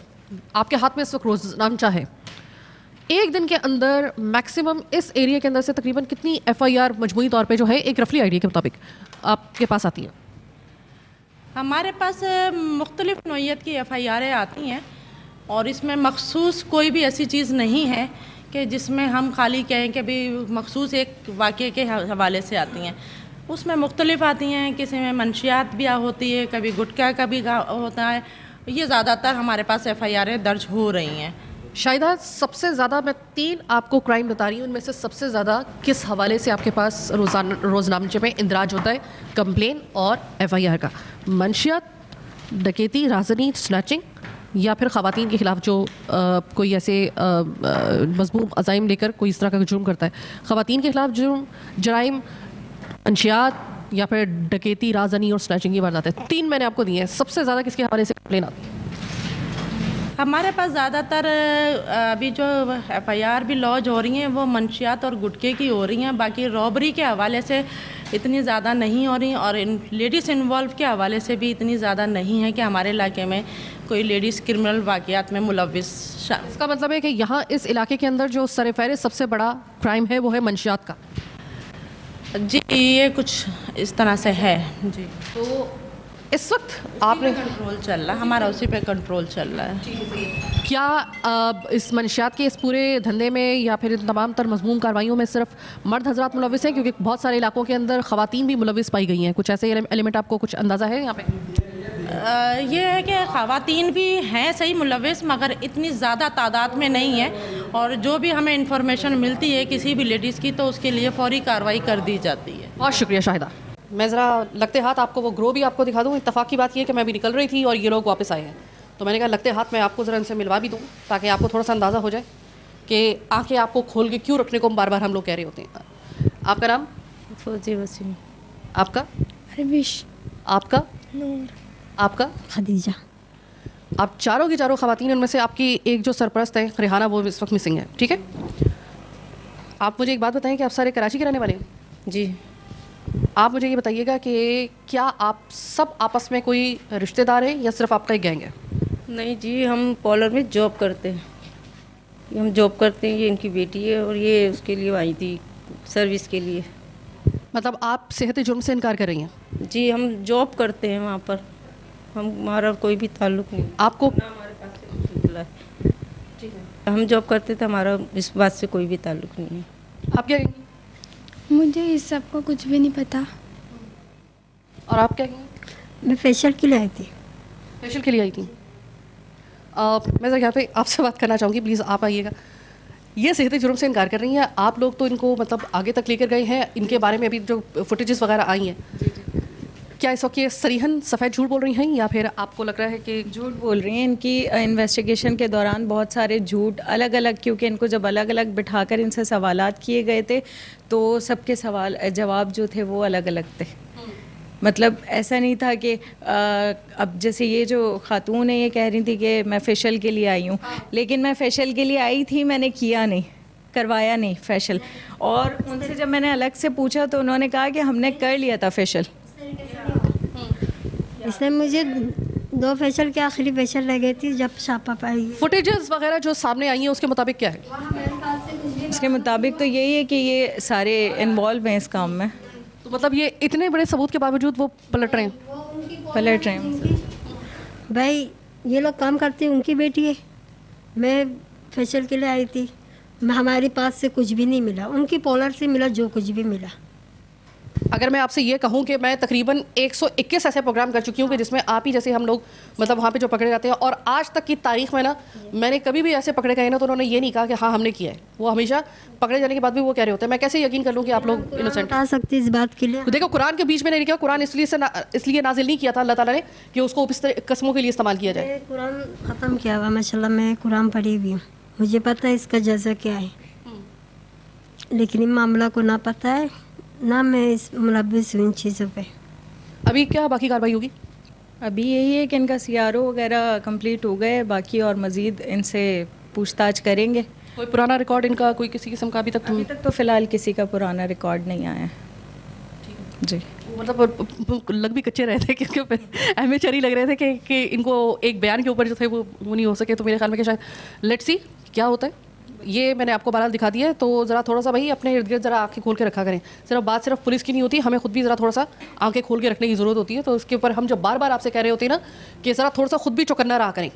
A: आपके हाथ में इस वक्त रोज़नामचा है, एक दिन के अंदर मैक्सिमम इस एरिया के अंदर से तकरीबन कितनी FIR मजमूई तौर पे जो है एक रफली आइडिया के मुताबिक आपके पास आती है?
J: हमारे पास मुख्तलिफ़ नौइयत की FIR आती हैं और इसमें मखसूस कोई भी ऐसी चीज़ नहीं है कि जिसमें हम खाली कहें कि भी मखसूस एक वाक़े के हवाले से आती हैं। उसमें मुख्तलिफ़ आती हैं, किसी में मंशियात भी होती है, कभी गुटखा का भी होता है। ये ज़्यादातर हमारे पास FIR दर्ज हो रही हैं।
A: शायदा सबसे ज़्यादा, मैं 3 आपको क्राइम बता रही हूँ, उनमें से सबसे ज़्यादा किस हवाले से आपके पास रोज़नामचे में इंदराज होता है, कंप्लेन और FIR का? मंशियात, डकैती, राजनी, स्नैचिंग, या फिर ख़वातीन के ख़िलाफ़ जो कोई ऐसे मज़मूम अज़ाइम लेकर कोई इस तरह का जुर्म करता है? ख़वातीन के ख़िलाफ़ जुर्म, जराइम, मंशियात, या फिर डकैती, राजनी और स्नैचिंग की वारदात है। 3 मैंने आपको दिए हैं। सबसे ज़्यादा किसके हवाले से कंप्लेन आती है?
J: हमारे पास ज़्यादातर अभी जो FIR भी लॉन्च हो रही हैं वो मंशियात और गुटखे की हो रही हैं, बाकी रॉबरी के हवाले से इतनी ज़्यादा नहीं हो रही, और इन लेडीज़ इन्वॉल्व के हवाले से भी इतनी ज़्यादा नहीं है कि हमारे इलाके में कोई लेडीज़ क्रिमिनल वाक़यात में मुलव्विस।
A: इसका मतलब है कि यहाँ इस इलाके के अंदर जो सरफ़हरिस्त सबसे बड़ा क्राइम है वो है मंशियात का।
J: जी, ये कुछ इस तरह से है जी।
A: तो इस वक्त आपने
J: कंट्रोल चल रहा है, हमारा उसी पे कंट्रोल चल रहा है।
A: क्या इस मंशियात के इस पूरे धंधे में या फिर इन तमाम तर मज़मूम कार्रवाइयों में सिर्फ मर्द हजरात मुलव्विस हैं, क्योंकि बहुत सारे इलाकों के अंदर ख़वातीन भी मुलव्विस पाई गई हैं? कुछ ऐसे एलिमेंट आपको कुछ अंदाज़ा है यहाँ पे?
J: ये है कि ख़वातीन भी हैं सही मुलव्विस, मगर इतनी ज़्यादा तादाद में नहीं है, और जो भी हमें इंफॉर्मेशन मिलती है किसी भी लेडीज़ की तो उसके लिए फ़ौरी कार्रवाई कर दी जाती है।
A: बहुत शुक्रिया शाहिदा। मैं ज़रा लगते हाथ आपको वो ग्रो भी आपको दिखा दूँ। इत्तफ़ाक़ की बात यह है कि मैं भी निकल रही थी और ये लोग वापस आए हैं, तो मैंने कहा लगते हाथ मैं आपको ज़रा इनसे मिलवा भी दूँ ताकि आपको थोड़ा सा अंदाज़ा हो जाए कि आँखें आपको खोल के क्यों रखने को बार बार हम लोग कह रहे होते हैं। आपका नाम?
K: फौजी वसीम।
A: आपका?
K: रविश।
A: आपका?
K: नूर।
A: आपका?
K: खदीजा।
A: आप चारों की चारों ख़वातीन, उनमें से आपकी एक जो सरपरस्त है रिहाना, वो इस वक्त मिसिंग है, ठीक है? आप मुझे एक बात बताएं कि आप सारे कराची के रहने वाले हैं?
K: जी।
A: आप मुझे ये बताइएगा कि क्या आप सब आपस में कोई रिश्तेदार हैं या सिर्फ आपका एक गैंग है?
K: नहीं जी, हम पार्लर में जॉब करते हैं। हम जॉब करते हैं, ये इनकी बेटी है और ये उसके लिए आई थी सर्विस के लिए।
A: मतलब आप सेहत जुर्म से इनकार कर रही हैं?
K: जी, हम जॉब करते हैं वहाँ पर, हमारा कोई भी ताल्लुक़ नहीं।
A: आपको?
K: ना हमारे पास जी, हम जॉब करते थे, हमारा इस बात से कोई भी ताल्लुक़ नहीं है।
A: आप क्या कहेंगी?
L: मुझे इस सब का कुछ भी नहीं पता।
A: और आप क्या कहेंगी?
L: मैं फेशियल के लिए आई थी।
A: फेशियल के लिए आई थी? मैं ज़रा यहाँ पे आपसे बात करना चाहूँगी, प्लीज़ आप आइएगा। ये सेहत जुर्म से इनकार कर रही हैं आप लोग, तो इनको मतलब आगे तक लेकर गए हैं, इनके बारे में अभी जो फुटेजेस वगैरह आई हैं, क्या इस वक्त ये सरीहन सफ़ेद झूठ बोल रही हैं या फिर आपको लग रहा है कि
M: झूठ बोल रही हैं? इनकी इन्वेस्टिगेशन के दौरान बहुत सारे झूठ अलग अलग, क्योंकि इनको जब अलग अलग बिठाकर इनसे सवालात किए गए थे तो सबके सवाल जवाब जो थे वो अलग अलग थे। मतलब ऐसा नहीं था कि अब जैसे ये जो खातून है ये कह रही थी कि मैं फेशियल के लिए आई हूँ, लेकिन मैं फेशियल के लिए आई थी, मैंने किया नहीं, करवाया नहीं फेशियल। और उनसे जब मैंने अलग से पूछा तो उन्होंने कहा कि हमने कर लिया था फेशियल।
L: इसने मुझे 2 फेशियल के आखिरी फेशियल लगे थी जब छापा पाई।
A: फुटेजेस वगैरह जो सामने आई हैं उसके मुताबिक क्या है?
M: इसके मुताबिक तो यही है कि ये सारे इन्वॉल्व हैं इस काम में।
A: तो मतलब ये इतने बड़े सबूत के बावजूद वो पलट रहे हैं?
L: भाई ये लोग काम करते हैं, उनकी बेटी है, मैं फेशियल के लिए आई थी, हमारे पास से कुछ भी नहीं मिला, उनकी पॉलर से मिला जो कुछ भी मिला।
A: अगर मैं आपसे ये कहूं कि मैं तकरीबन 121 ऐसे प्रोग्राम कर चुकी हूं कि जिसमें आप ही जैसे हम लोग मतलब वहाँ पे जो पकड़े जाते हैं, और आज तक की तारीख में ना मैंने कभी भी ऐसे पकड़े गए ना तो उन्होंने ये नहीं कहा कि हाँ हमने किया है। वो हमेशा पकड़े जाने के बाद भी वो कह रहे होते हैं। मैं कैसे यकीन कर लूँ कि आप लोग इनोसेंट
L: आ सकती इस बात के लिए?
A: देखो कुरान के बीच में नहीं लिखा, कुरान इसलिए नाजिल नहीं किया था अल्लाह ताला ने कि उसको इस तरह कस्मों के लिए इस्तेमाल किया जाए।
L: कुरान ख़त्म किया हुआ माशाल्लाह, मैं कुरान पढ़ी हुई हूँ, मुझे पता है इसका जज़ा क्या है, लेकिन इन मामला को ना पता है ना मैं इस मुलव्वस हूँ इन चीज़ों पे।
A: अभी क्या बाकी कार्रवाई होगी?
M: अभी यही है कि इनका CRO वगैरह कंप्लीट हो गए, बाकी और मज़ीद इनसे पूछताछ करेंगे।
A: कोई पुराना रिकॉर्ड इनका कोई किसी किस्म का अभी तक
M: तो फ़िलहाल किसी का पुराना रिकॉर्ड नहीं आया है जी।
A: मतलब लग भी कच्चे रहे थे क्योंकि एमेचर ही लग रहे थे कि इनको एक बयान के ऊपर जो थे वो नहीं हो सके। तो मेरे ख्याल में कि शायद लेट्स सी क्या होता है। ये मैंने आपको बहरहाल दिखा दिया है, तो ज़रा थोड़ा सा भाई अपने इर्द गिर्द ज़रा आँखें खोल के रखा करें। सिर्फ बात सिर्फ पुलिस की नहीं होती, हमें खुद भी ज़रा थोड़ा सा आंखें खोल के रखने की ज़रूरत होती है। तो इसके ऊपर हम जब बार बार आपसे कह रहे होते हैं ना कि ज़रा थोड़ा सा खुद भी चौकन्ना रहा करें।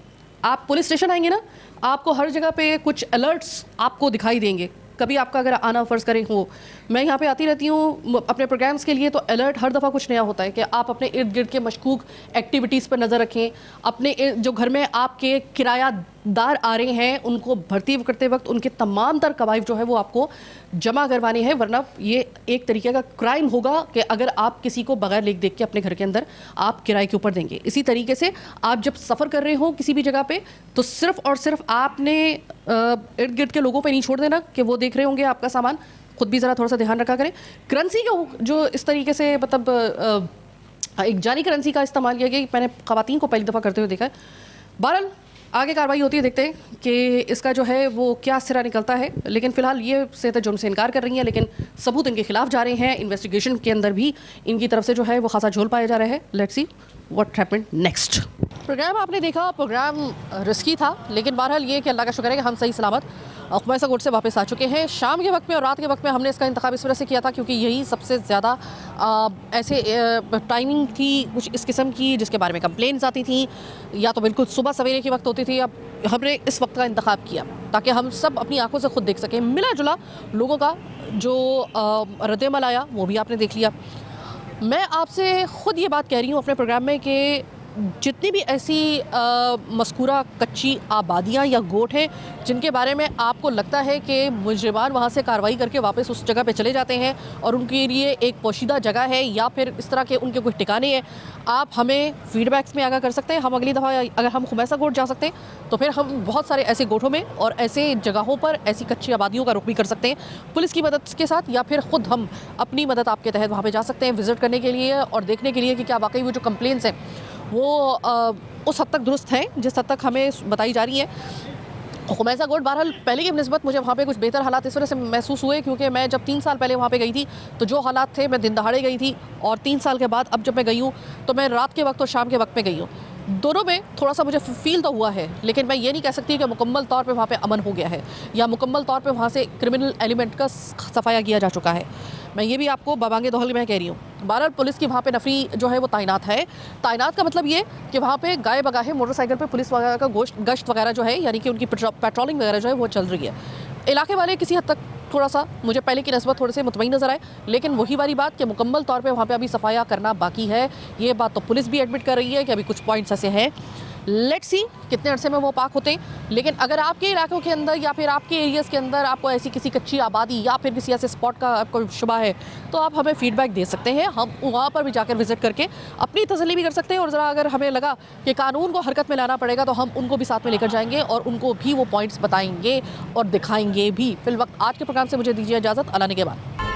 A: आप पुलिस स्टेशन आएंगे ना, आपको हर जगह पे कुछ अलर्ट्स आपको दिखाई देंगे। कभी आपका अगर आना फ़र्ज़ करें हो, मैं यहाँ पे आती रहती हूँ अपने प्रोग्राम्स के लिए, तो अलर्ट हर दफ़ा कुछ नया होता है कि आप अपने इर्द गिर्द के मशकूक एक्टिविटीज़ पर नज़र रखें। अपने जो घर में आपके किरायादार आ रहे हैं उनको भर्ती करते वक्त उनके तमाम तर कवायद जो है वो आपको जमा करवाने हैं, वरना ये एक तरीके का क्राइम होगा कि अगर आप किसी को बगैर लिख देख के अपने घर के अंदर आप किराए के ऊपर देंगे। इसी तरीके से आप जब सफ़र कर रहे हो किसी भी जगह पे, तो सिर्फ़ और सिर्फ आपने इर्द गिर्द के लोगों पे नहीं छोड़ देना कि वो देख रहे होंगे आपका सामान। खुद भी ज़रा थोड़ा सा ध्यान रखा करें। करेंसी जो इस तरीके से मतलब एक जाली करेंसी का इस्तेमाल किया गया, मैंने ख़वातीन को पहली दफ़ा करते हुए देखा है। बहरहाल आगे कार्रवाई होती है, देखते हैं कि इसका जो है वो क्या सिरा निकलता है। लेकिन फ़िलहाल ये सेहत जुर्म से इनकार कर रही हैं, लेकिन सबूत इनके खिलाफ जा रहे हैं। इन्वेस्टिगेशन के अंदर भी इनकी तरफ से जो है वो खासा झोल पाया जा रहा है। Let's see what happened next. Programme आपने देखा, प्रोग्राम रिस्की था, लेकिन बहरहाल ये कि अल्लाह का शुक्र है कि हम सही सलामत खुमैसा कोर्ट से वापस आ चुके हैं। शाम के वक्त में और रात के वक्त में हमने इसका इंतखाब इस वजह से किया था क्योंकि यही सबसे ज़्यादा ऐसे टाइमिंग थी कुछ इस किस्म की जिसके बारे में कंप्लेंट्स आती थी, या तो बिल्कुल सुबह सवेरे के वक्त होती थी। अब हमने इस वक्त का इंतखाब किया ताकि हम सब अपनी आंखों से खुद देख सकें। मिला जुला लोगों का जो रद्द-ए-अमल आया वो भी आपने देख लिया। मैं आपसे ख़ुद ये बात कह रही हूँ अपने प्रोग्राम में कि जितनी भी ऐसी मज़कूरा कच्ची आबादियाँ या गोट हैं जिनके बारे में आपको लगता है कि मुजरिमान वहाँ से कार्रवाई करके वापस उस जगह पे चले जाते हैं और उनके लिए एक पोशीदा जगह है या फिर इस तरह के उनके कुछ ठिकाने हैं, आप हमें फीडबैक्स में आगाह कर सकते हैं। हम अगली दफ़ा अगर हम खुमैसा गोट जा सकते हैं तो फिर हम बहुत सारे ऐसे गोठों में और ऐसे जगहों पर ऐसी कच्ची आबादियों का रुख भी कर सकते हैं पुलिस की मदद के साथ, या फिर ख़ुद हम अपनी मदद आपके तहत वहाँ पर जा सकते हैं विज़िट करने के लिए और देखने के लिए कि क्या वाकई वो जो कंप्लेंट्स हैं वो उस हद तक दुरुस्त हैं जिस हद तक हमें बताई जा रही है। खुमैसा गोट बहरहाल पहले की निस्बत मुझे वहाँ पे कुछ बेहतर हालात इस वजह से महसूस हुए क्योंकि मैं जब 3 साल पहले वहाँ पे गई थी तो जो हालात थे मैं दिन दहाड़े गई थी, और 3 साल के बाद अब जब मैं गई हूँ तो मैं रात के वक्त और शाम के वक्त में गई हूँ। दोनों में थोड़ा सा मुझे फ़ील तो हुआ है, लेकिन मैं ये नहीं कह सकती कि मुकम्मल तौर पे वहाँ पे अमन हो गया है या मुकम्मल तौर पे वहाँ से क्रिमिनल एलिमेंट का सफाया किया जा चुका है। मैं ये भी आपको बबांगे दोहल में कह रही हूँ। बहरहाल पुलिस की वहाँ पे नफरी जो है वो तैनात है। तैनात का मतलब ये कि वहाँ पे गाय बगाहे मोटरसाइकिल पे पुलिस वगैरह का गश्त वगैरह जो है, यानी कि उनकी पेट्रोलिंग वगैरह जो है वो चल रही है। इलाके वाले किसी हद तक थोड़ा सा मुझे पहले की नस्बत थोड़े से मुतमईन नज़र आए, लेकिन वही वाली बात कि मुकम्मल तौर पे वहाँ पे अभी सफाया करना बाकी है। ये बात तो पुलिस भी एडमिट कर रही है कि अभी कुछ पॉइंट्स ऐसे हैं, लेट्स सी कितने अरसे में वो पाक होते हैं। लेकिन अगर आपके इलाकों के अंदर या फिर आपके एरियाज़ के अंदर आपको ऐसी किसी कच्ची आबादी या फिर किसी ऐसे स्पॉट का आपको शुबा है तो आप हमें फ़ीडबैक दे सकते हैं। हम वहाँ पर भी जाकर विज़िट करके अपनी तसल्ली भी कर सकते हैं, और ज़रा अगर हमें लगा कि कानून को हरकत में लाना पड़ेगा तो हम उनको भी साथ में लेकर जाएंगे और उनको भी वो पॉइंट्स बताएंगे और दिखाएंगे भी। फिलवक्त आज के प्रोग्राम से मुझे दीजिए इजाज़त, अल्लाह ने के बाद।